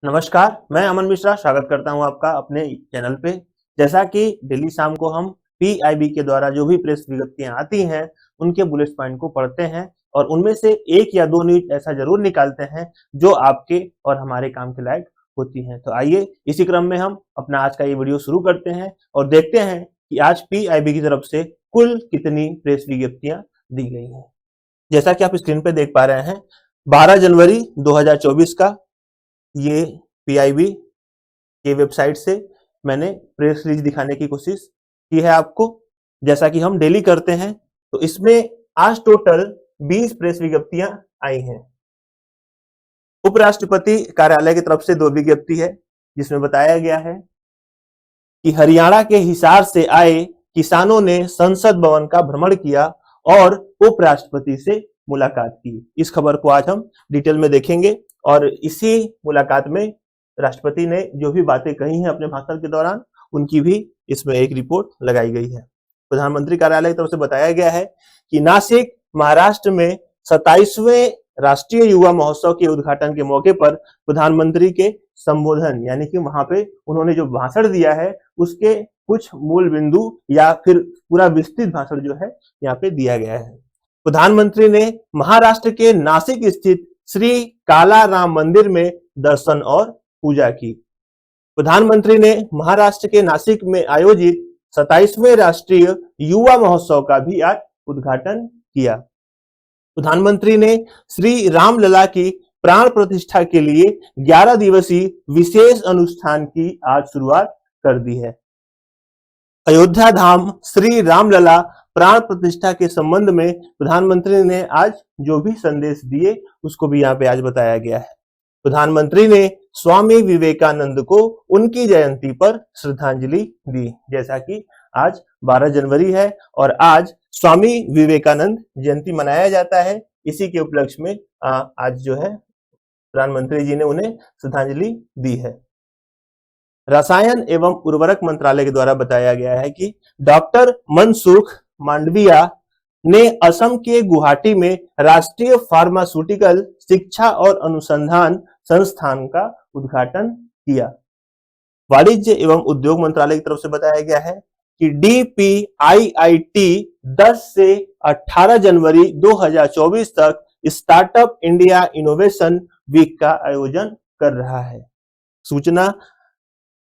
नमस्कार, मैं अमन मिश्रा स्वागत करता हूं आपका अपने चैनल पे। जैसा कि डेली शाम को हम पीआईबी के द्वारा जो भी प्रेस विज्ञप्तियां आती हैं, उनके बुलेट पॉइंट को पढ़ते हैं और उनमें से एक या दो न्यूज ऐसा जरूर निकालते हैं जो आपके और हमारे काम के लायक होती हैं। तो आइए इसी क्रम में हम अपना आज का ये वीडियो शुरू करते हैं और देखते हैं कि आज पीआईबी की तरफ से कुल कितनी प्रेस विज्ञप्तियां दी गई हैं। जैसा कि आप स्क्रीन पे देख पा रहे हैं, 12 जनवरी 2024 का ये पीआईबी के वेबसाइट से मैंने प्रेस रिलीज दिखाने की कोशिश की है आपको, जैसा कि हम डेली करते हैं। तो इसमें आज टोटल 20 प्रेस विज्ञप्तियां आई हैं। उपराष्ट्रपति कार्यालय की तरफ से 2 विज्ञप्ति है, जिसमें बताया गया है कि हरियाणा के हिसार से आए किसानों ने संसद भवन का भ्रमण किया और उपराष्ट्रपति से मुलाकात की। इस खबर को आज हम डिटेल में देखेंगे और इसी मुलाकात में राष्ट्रपति ने जो भी बातें कही हैं अपने भाषण के दौरान, उनकी भी इसमें एक रिपोर्ट लगाई गई है। प्रधानमंत्री कार्यालय की तरफ से बताया गया है कि नासिक महाराष्ट्र में 27वें राष्ट्रीय युवा महोत्सव के उद्घाटन के मौके पर प्रधानमंत्री के संबोधन यानी कि वहां पे उन्होंने जो भाषण दिया है उसके कुछ मूल बिंदु या फिर पूरा विस्तृत भाषण जो है यहाँ पे दिया गया है। प्रधानमंत्री ने महाराष्ट्र के नासिक स्थित श्री काला राम मंदिर में दर्शन और पूजा की। प्रधानमंत्री ने महाराष्ट्र के नासिक में आयोजित 27वें राष्ट्रीय युवा महोत्सव का भी आज उद्घाटन किया। प्रधानमंत्री ने श्री रामलला की प्राण प्रतिष्ठा के लिए 11 दिवसीय विशेष अनुष्ठान की आज शुरुआत कर दी है। अयोध्या धाम श्री रामलला प्राण प्रतिष्ठा के संबंध में प्रधानमंत्री ने आज जो भी संदेश दिए उसको भी यहाँ पे आज बताया गया है। प्रधानमंत्री ने स्वामी विवेकानंद को उनकी जयंती पर श्रद्धांजलि दी। जैसा कि आज 12 जनवरी है और आज स्वामी विवेकानंद जयंती मनाया जाता है, इसी के उपलक्ष्य में आज जो है प्रधानमंत्री जी ने उन्हें श्रद्धांजलि दी है। रसायन एवं उर्वरक मंत्रालय के द्वारा बताया गया है कि डॉक्टर मनसुख मांडविया ने असम के गुवाहाटी में राष्ट्रीय फार्मास्यूटिकल शिक्षा और अनुसंधान संस्थान का उद्घाटन किया। वाणिज्य एवं उद्योग मंत्रालय की तरफ से बताया गया है कि DPIIT 10 से 18 जनवरी 2024 तक स्टार्टअप इंडिया इनोवेशन वीक का आयोजन कर रहा है। सूचना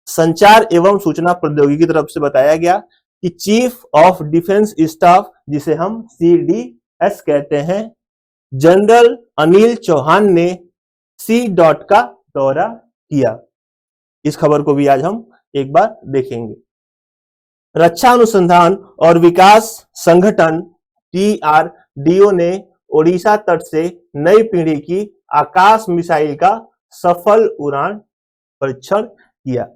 संचार एवं सूचना प्रौद्योगिकी की तरफ से बताया गया कि चीफ ऑफ डिफेंस स्टाफ, जिसे हम CDS कहते हैं, जनरल अनिल चौहान ने C.डॉट का दौरा किया। इस खबर को भी आज हम एक बार देखेंगे। रक्षा अनुसंधान और विकास संगठन DRDO ने ओडिशा तट से नई पीढ़ी की आकाश मिसाइल का सफल उड़ान परीक्षण किया।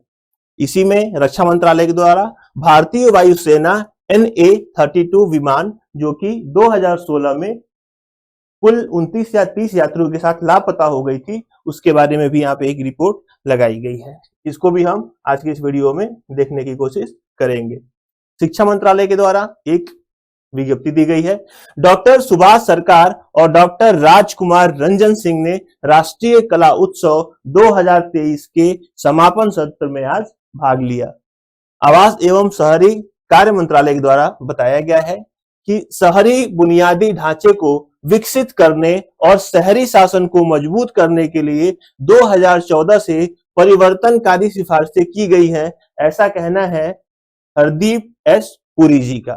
इसी में रक्षा मंत्रालय के द्वारा भारतीय वायुसेना NA-32 विमान, जो कि 2016 में कुल 29 या 30 यात्रियों के साथ लापता हो गई थी, उसके बारे में भी यहाँ पे एक रिपोर्ट लगाई गई है। इसको भी हम आज की इस वीडियो में देखने की कोशिश करेंगे। शिक्षा मंत्रालय के द्वारा एक विज्ञप्ति दी गई है। डॉक्टर सुभाष सरकार और डॉक्टर राजकुमार रंजन सिंह ने राष्ट्रीय कला उत्सव 2023 के समापन सत्र में आज भाग लिया। आवास एवं शहरी कार्य मंत्रालय के द्वारा बताया गया है कि शहरी बुनियादी ढांचे को विकसित करने और शहरी शासन को मजबूत करने के लिए 2014 से परिवर्तनकारी सिफारिशें की गई हैं, ऐसा कहना है हरदीप S पुरी जी का।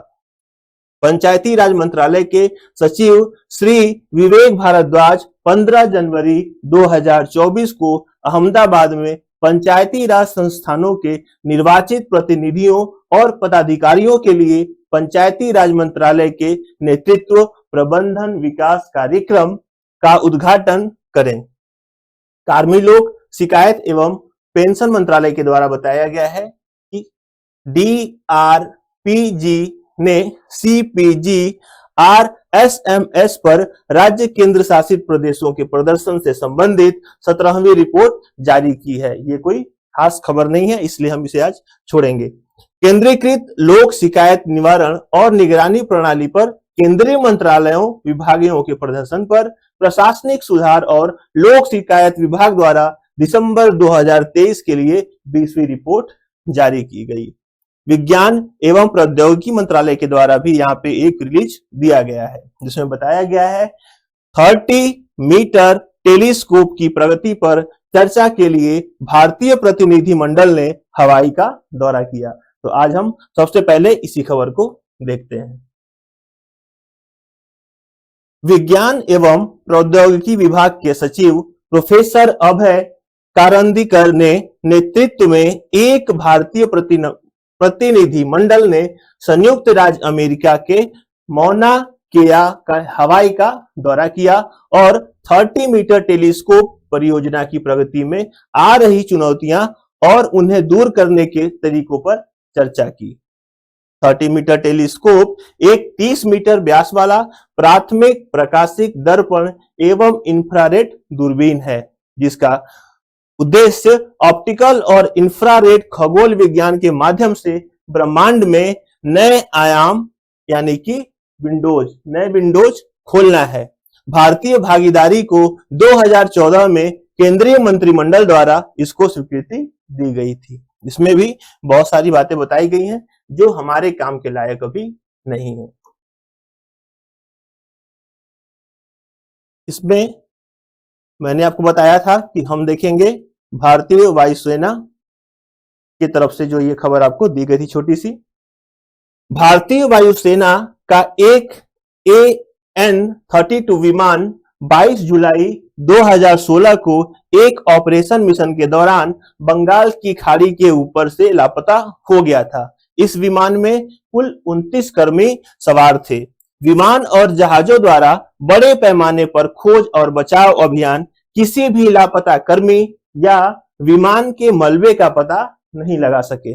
पंचायती राज मंत्रालय के सचिव श्री विवेक भारद्वाज 15 जनवरी 2024 को अहमदाबाद में पंचायती राज संस्थानों के निर्वाचित प्रतिनिधियों और पदाधिकारियों के लिए पंचायती राज मंत्रालय के नेतृत्व प्रबंधन विकास कार्यक्रम का उद्घाटन करें। कार्मिक लोक शिकायत एवं पेंशन मंत्रालय के द्वारा बताया गया है कि DRPG ने CPG RSMS पर राज्य केंद्र शासित प्रदेशों के प्रदर्शन से संबंधित 17वीं रिपोर्ट जारी की है। ये कोई खास खबर नहीं है, इसलिए हम इसे आज छोड़ेंगे। केंद्रीकृत लोक शिकायत निवारण और निगरानी प्रणाली पर केंद्रीय मंत्रालयों विभागों के प्रदर्शन पर प्रशासनिक सुधार और लोक शिकायत विभाग द्वारा दिसंबर 2023 के लिए 20वीं रिपोर्ट जारी की गई। विज्ञान एवं प्रौद्योगिकी मंत्रालय के द्वारा भी यहाँ पे एक रिलीज दिया गया है, जिसमें बताया गया है 30 मीटर टेलीस्कोप की प्रगति पर चर्चा के लिए भारतीय प्रतिनिधि मंडल ने हवाई का दौरा किया। तो आज हम सबसे पहले इसी खबर को देखते हैं। विज्ञान एवं प्रौद्योगिकी विभाग के सचिव प्रोफेसर अभय कारंदीकर ने नेतृत्व में एक भारतीय प्रतिनिधि मंडल ने संयुक्त राज्य अमेरिका के मौना केया का हवाई का दौरा किया और 30 मीटर टेलीस्कोप परियोजना की प्रगति में आ रही चुनौतियां और उन्हें दूर करने के तरीकों पर चर्चा की। 30 मीटर टेलीस्कोप एक 30 मीटर व्यास वाला प्राथमिक प्रकाशिक दर्पण एवं इंफ्रारेड दूरबीन है, जिसका उद्देश्य ऑप्टिकल और इंफ्रारेड खगोल विज्ञान के माध्यम से ब्रह्मांड में नए आयाम यानी कि नए विंडोज खोलना है। भारतीय भागीदारी को 2014 में केंद्रीय मंत्रिमंडल द्वारा इसको स्वीकृति दी गई थी। इसमें भी बहुत सारी बातें बताई गई हैं जो हमारे काम के लायक अभी नहीं है। इसमें मैंने आपको बताया था कि हम देखेंगे भारतीय वायुसेना की तरफ से जो ये खबर आपको दी गई थी छोटी सी। भारतीय वायुसेना का एक AN-32 विमान 22 जुलाई 2016 को एक ऑपरेशन मिशन के दौरान बंगाल की खाड़ी के ऊपर से लापता हो गया था। इस विमान में कुल 29 कर्मी सवार थे। विमान और जहाजों द्वारा बड़े पैमाने पर खोज और बचाव अभियान किसी भी लापता कर्मी या विमान के मलबे का पता नहीं लगा सके।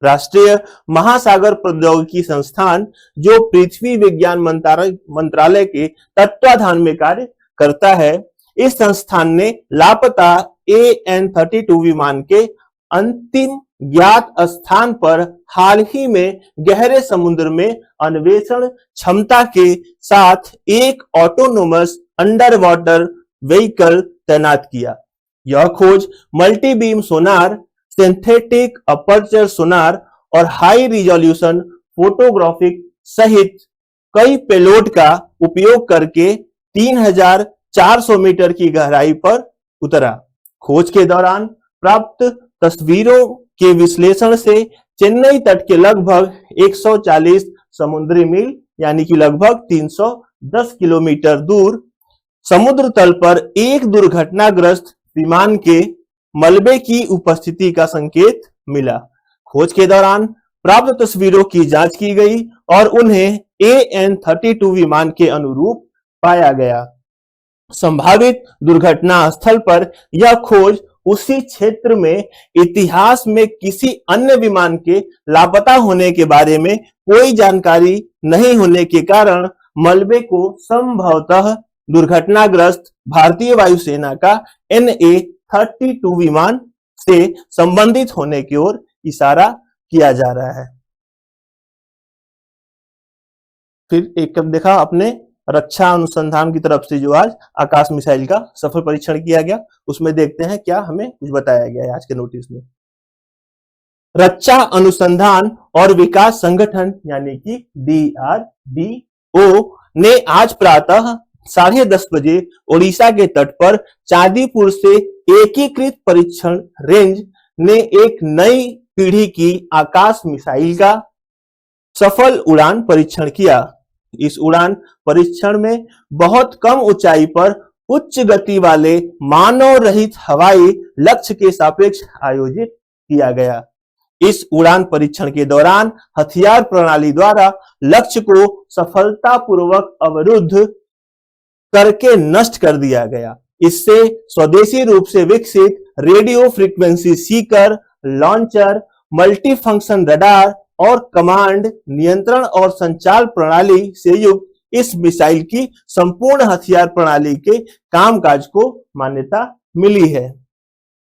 राष्ट्रीय महासागर प्रौद्योगिकी संस्थान, जो पृथ्वी विज्ञान मंत्रालय के तत्वाधान में कार्य करता है, इस संस्थान ने लापता AN-32 विमान के अंतिम ज्ञात स्थान पर हाल ही में गहरे समुद्र में अन्वेषण क्षमता के साथ एक ऑटोनोमस अंडर वाटर व्हीकल तैनात किया। यह खोज मल्टी बीम सोनार, सिंथेटिक अपर्चर सोनार और हाई रिजोल्यूशन फोटोग्राफिक सहित कई पेलोड का उपयोग करके 3400 मीटर की गहराई पर उतरा। खोज के दौरान प्राप्त तस्वीरों के विश्लेषण से चेन्नई तट के लगभग 140 समुद्री मील यानी कि लगभग 310 किलोमीटर दूर समुद्र तल पर एक दुर्घटनाग्रस्त विमान के मलबे की उपस्थिति का संकेत मिला। खोज के दौरान प्राप्त तस्वीरों की जांच की गई और उन्हें AN-32 विमान के अनुरूप पाया गया। संभावित दुर्घटना स्थल पर यह खोज उसी क्षेत्र में इतिहास में किसी अन्य विमान के लापता होने के बारे में कोई जानकारी नहीं होने के कारण मलबे को संभवतः दुर्घटनाग्रस्त भारतीय वायुसेना का NA-32 विमान से संबंधित होने की ओर इशारा किया जा रहा है। फिर एक कब देखा अपने रक्षा अनुसंधान की तरफ से जो आज आकाश मिसाइल का सफल परीक्षण किया गया, उसमें देखते हैं क्या हमें कुछ बताया गया है आज के नोटिस में। रक्षा अनुसंधान और विकास संगठन यानी कि DRDO ने आज प्रातः 10:30 बजे ओडिशा के तट पर चांदीपुर से एकीकृत परीक्षण रेंज ने एक नई पीढ़ी की आकाश मिसाइल का सफल उड़ान परीक्षण किया। इस उड़ान परीक्षण में बहुत कम ऊंचाई पर उच्च गति वाले मानव रहित हवाई लक्ष्य के सापेक्ष आयोजित किया गया। इस उड़ान परीक्षण के दौरान हथियार प्रणाली द्वारा लक्ष्य को सफलतापूर्वक अवरुद्ध करके नष्ट कर दिया गया। इससे स्वदेशी रूप से विकसित radio frequency Sikar, launcher, multi function radar और कमांड, नियंत्रण और संचार प्रणाली से युक्त इस मिसाइल की संपूर्ण हथियार प्रणाली के कामकाज को मान्यता मिली है।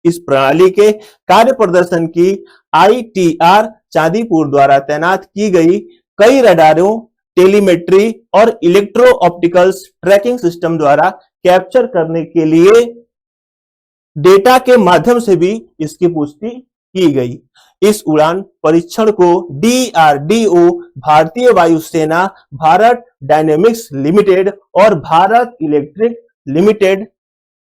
इस प्रणाली के कार्य प्रदर्शन की ITR चांदीपुर द्वारा तैनात की गई कई रडारों, टेलीमेट्री और इलेक्ट्रो ऑप्टिकल्स ट्रैकिंग सिस्टम द्वारा कैप्चर करने के लिए डेटा के माध्यम से भी इसकी पुष्टि की गई। इस उड़ान परीक्षण को DRDO, भारतीय वायुसेना, भारत डायनेमिक्स लिमिटेड और भारत इलेक्ट्रिक लिमिटेड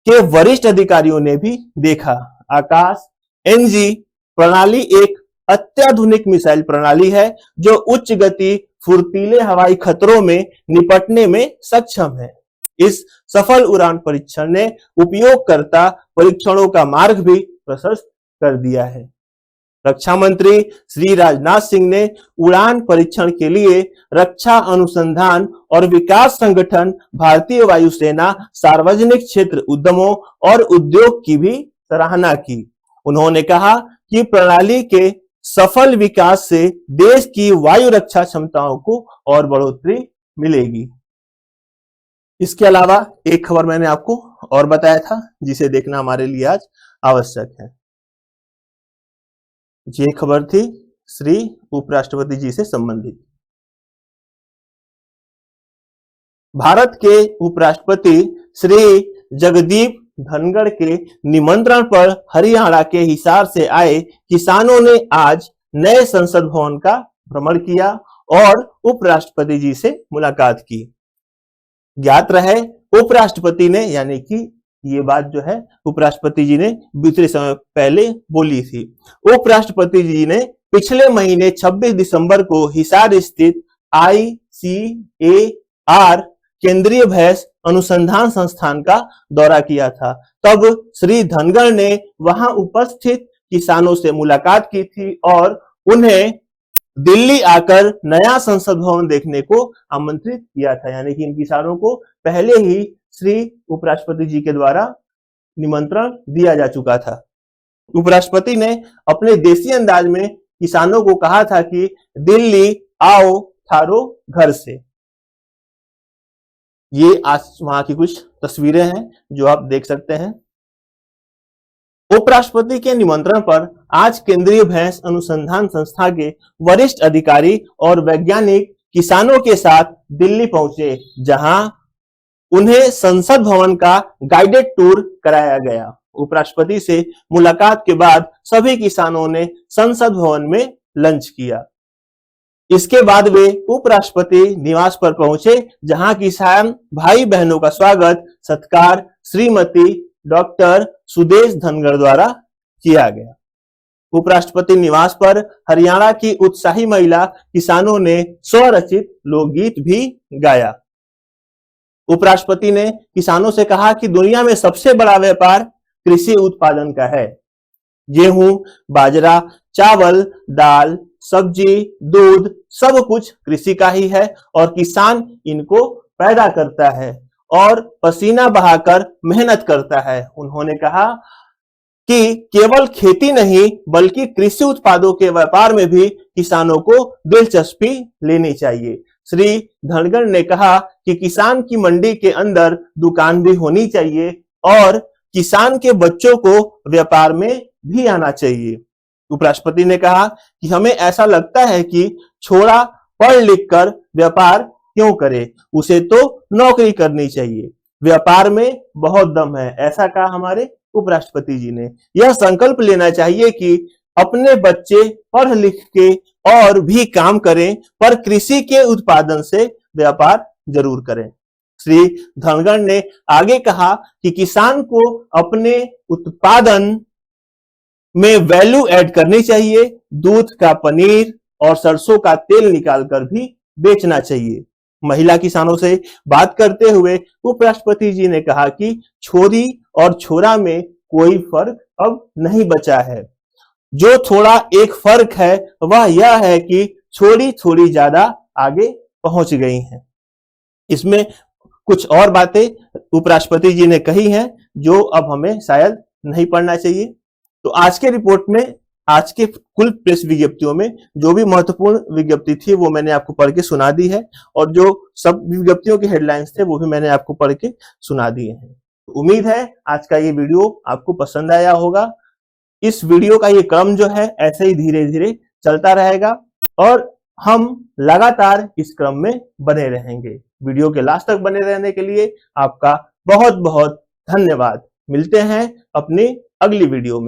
के वरिष्ठ अधिकारियों ने भी देखा। आकाश NG प्रणाली एक अत्याधुनिक मिसाइल प्रणाली है जो उच्च गति फुर्तीले हवाई खतरों में निपटने में सक्षम है। इस सफल उड़ान परीक्षण ने उपयोगकर्ता परीक्षणों का मार्ग भी प्रशस्त कर दिया है। रक्षा मंत्री श्री राजनाथ सिंह ने उड़ान परीक्षण के लिए रक्षा अनुसंधान और विकास संगठन, भारतीय वायुसेना, सार्वजनिक क्षेत्र उद्यमों और उद्योग की भी सराहना की। उन्होंने कहा कि प्रणाली के सफल विकास से देश की वायु रक्षा क्षमताओं को और बढ़ोतरी मिलेगी। इसके अलावा एक खबर मैंने आपको और बताया था जिसे देखना हमारे लिए आज आवश्यक है। ये खबर थी श्री उपराष्ट्रपति जी से संबंधित। भारत के उपराष्ट्रपति श्री जगदीप धनखड़ के निमंत्रण पर हरियाणा के हिसार से आए किसानों ने आज नए संसद भवन का भ्रमण किया और उपराष्ट्रपति जी से मुलाकात की। ज्ञात रहे उपराष्ट्रपति ने, यानी कि ये बात जो है उपराष्ट्रपति जी ने बीते समय पहले बोली थी। उपराष्ट्रपति जी ने पिछले महीने 26 दिसंबर को हिसार स्थित ICAR केंद्रीय भैंस अनुसंधान संस्थान का दौरा किया था। तब श्री धनखड़ ने वहां उपस्थित किसानों से मुलाकात की थी और उन्हें दिल्ली आकर नया संसद भवन देखने को आमंत्रित किया था। यानी कि इन किसानों को पहले ही श्री उपराष्ट्रपति जी के द्वारा निमंत्रण दिया जा चुका था। उपराष्ट्रपति ने अपने देसी अंदाज में किसानों को कहा था कि दिल्ली आओ थारो घर से। ये आज वहां की कुछ तस्वीरें हैं जो आप देख सकते हैं। उपराष्ट्रपति के निमंत्रण पर आज केंद्रीय भैंस अनुसंधान संस्था के वरिष्ठ अधिकारी और वैज्ञानिक किसानों के साथ दिल्ली पहुंचे, जहां उन्हें संसद भवन का गाइडेड टूर कराया गया। उपराष्ट्रपति से मुलाकात के बाद सभी किसानों ने संसद भवन में लंच किया। इसके बाद वे उपराष्ट्रपति निवास पर पहुंचे, जहां किसान भाई बहनों का स्वागत सत्कार श्रीमती डॉक्टर सुदेश धनखड़ द्वारा किया गया। उपराष्ट्रपति निवास पर हरियाणा की उत्साही महिला किसानों ने स्वरचित लोकगीत भी गाया। उपराष्ट्रपति ने किसानों से कहा कि दुनिया में सबसे बड़ा व्यापार कृषि उत्पादन का है। गेहूं, बाजरा, चावल, दाल, सब्जी, दूध सब कुछ कृषि का ही है और किसान इनको पैदा करता है और पसीना बहाकर मेहनत करता है। उन्होंने कहा कि केवल खेती नहीं बल्कि कृषि उत्पादों के व्यापार में भी किसानों को दिलचस्पी लेनी चाहिए। श्री धनखड़ ने कहा कि किसान की मंडी के अंदर दुकान भी होनी चाहिए और किसान के बच्चों को व्यापार में भी आना चाहिए। उपराष्ट्रपति ने कहा कि हमें ऐसा लगता है कि छोरा पढ़ लिख कर व्यापार क्यों करे, उसे तो नौकरी करनी चाहिए, व्यापार में बहुत दम है, ऐसा कहा हमारे उपराष्ट्रपति जी ने। यह संकल्प लेना चाहिए कि अपने बच्चे पढ़ लिख के और भी काम करें पर कृषि के उत्पादन से व्यापार जरूर करें। श्री धनखड़ ने आगे कहा कि किसान को अपने उत्पादन में वैल्यू ऐड करनी चाहिए, दूध का पनीर और सरसों का तेल निकालकर भी बेचना चाहिए। महिला किसानों से बात करते हुए उपराष्ट्रपति जी ने कहा कि छोरी और छोरा में कोई फर्क अब नहीं बचा है। जो थोड़ा एक फर्क है वह यह है कि छोरी थोड़ी ज्यादा आगे पहुंच गई हैं। इसमें कुछ और बातें उपराष्ट्रपति जी ने कही हैं जो अब हमें शायद नहीं पढ़ना चाहिए। तो आज के रिपोर्ट में, आज के कुल प्रेस विज्ञप्तियों में जो भी महत्वपूर्ण विज्ञप्ति थी वो मैंने आपको पढ़ के सुना दी है और जो सब विज्ञप्तियों के हेडलाइंस थे वो भी मैंने आपको पढ़ के सुना दिए हैं। तो उम्मीद है आज का ये वीडियो आपको पसंद आया होगा। इस वीडियो का ये क्रम जो है ऐसे ही धीरे धीरे चलता रहेगा और हम लगातार इस क्रम में बने रहेंगे। वीडियो के लास्ट तक बने रहने के लिए आपका बहुत बहुत धन्यवाद। मिलते हैं अपनी अगली वीडियो में।